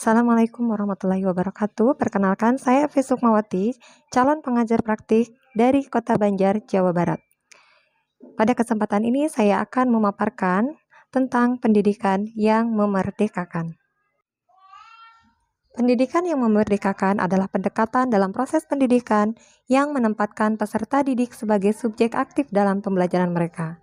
Assalamualaikum warahmatullahi wabarakatuh. Perkenalkan, saya Evi Sukmawati, calon pengajar praktik dari Kota Banjar, Jawa Barat. Pada kesempatan ini, saya akan memaparkan tentang pendidikan yang memerdekakan. Pendidikan yang memerdekakan adalah pendekatan dalam proses pendidikan yang menempatkan peserta didik sebagai subjek aktif dalam pembelajaran mereka.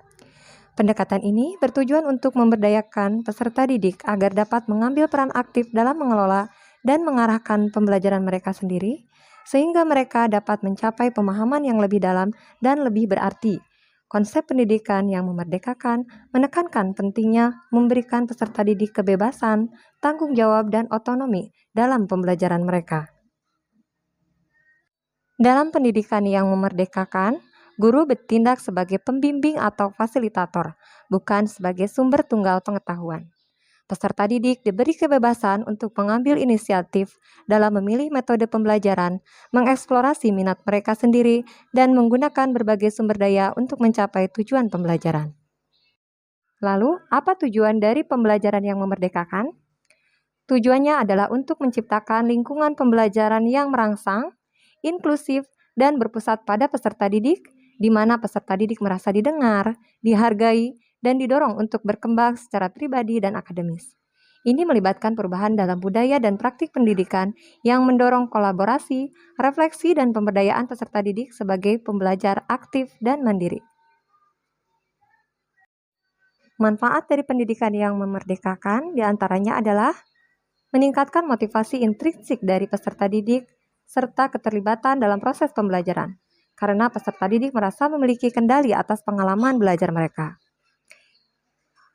Pendekatan ini bertujuan untuk memberdayakan peserta didik agar dapat mengambil peran aktif dalam mengelola dan mengarahkan pembelajaran mereka sendiri, sehingga mereka dapat mencapai pemahaman yang lebih dalam dan lebih berarti. Konsep pendidikan yang memerdekakan menekankan pentingnya memberikan peserta didik kebebasan, tanggung jawab, dan otonomi dalam pembelajaran mereka. Dalam pendidikan yang memerdekakan, guru bertindak sebagai pembimbing atau fasilitator, bukan sebagai sumber tunggal pengetahuan. Peserta didik diberi kebebasan untuk mengambil inisiatif dalam memilih metode pembelajaran, mengeksplorasi minat mereka sendiri, dan menggunakan berbagai sumber daya untuk mencapai tujuan pembelajaran. Lalu, apa tujuan dari pembelajaran yang memerdekakan? Tujuannya adalah untuk menciptakan lingkungan pembelajaran yang merangsang, inklusif, dan berpusat pada peserta didik, di mana peserta didik merasa didengar, dihargai, dan didorong untuk berkembang secara pribadi dan akademis. Ini melibatkan perubahan dalam budaya dan praktik pendidikan yang mendorong kolaborasi, refleksi, dan pemberdayaan peserta didik sebagai pembelajar aktif dan mandiri. Manfaat dari pendidikan yang memerdekakan diantaranya adalah meningkatkan motivasi intrinsik dari peserta didik, serta keterlibatan dalam proses pembelajaran, karena peserta didik merasa memiliki kendali atas pengalaman belajar mereka.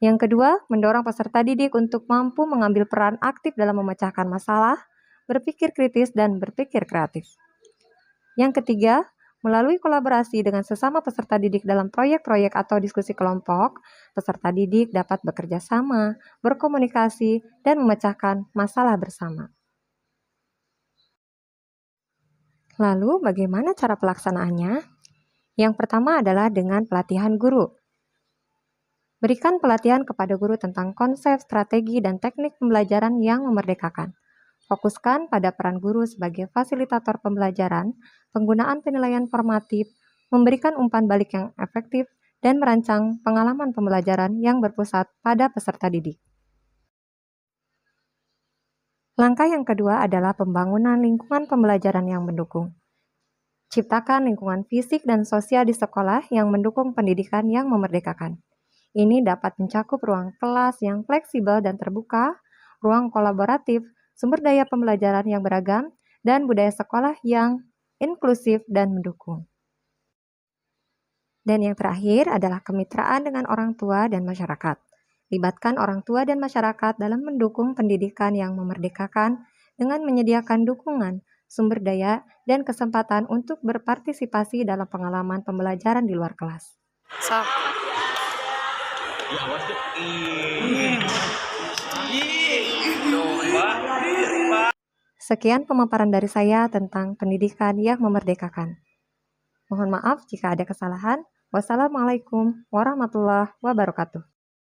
Yang kedua, mendorong peserta didik untuk mampu mengambil peran aktif dalam memecahkan masalah, berpikir kritis, dan berpikir kreatif. Yang ketiga, melalui kolaborasi dengan sesama peserta didik dalam proyek-proyek atau diskusi kelompok, peserta didik dapat bekerja sama, berkomunikasi, dan memecahkan masalah bersama. Lalu, bagaimana cara pelaksanaannya? Yang pertama adalah dengan pelatihan guru. Berikan pelatihan kepada guru tentang konsep, strategi, dan teknik pembelajaran yang memerdekakan. Fokuskan pada peran guru sebagai fasilitator pembelajaran, penggunaan penilaian formatif, memberikan umpan balik yang efektif, dan merancang pengalaman pembelajaran yang berpusat pada peserta didik. Langkah yang kedua adalah pembangunan lingkungan pembelajaran yang mendukung. Ciptakan lingkungan fisik dan sosial di sekolah yang mendukung pendidikan yang memerdekakan. Ini dapat mencakup ruang kelas yang fleksibel dan terbuka, ruang kolaboratif, sumber daya pembelajaran yang beragam, dan budaya sekolah yang inklusif dan mendukung. Dan yang terakhir adalah kemitraan dengan orang tua dan masyarakat. Libatkan orang tua dan masyarakat dalam mendukung pendidikan yang memerdekakan dengan menyediakan dukungan, sumber daya, dan kesempatan untuk berpartisipasi dalam pengalaman pembelajaran di luar kelas. Sekian pemaparan dari saya tentang pendidikan yang memerdekakan. Mohon maaf jika ada kesalahan. Wassalamualaikum warahmatullahi wabarakatuh.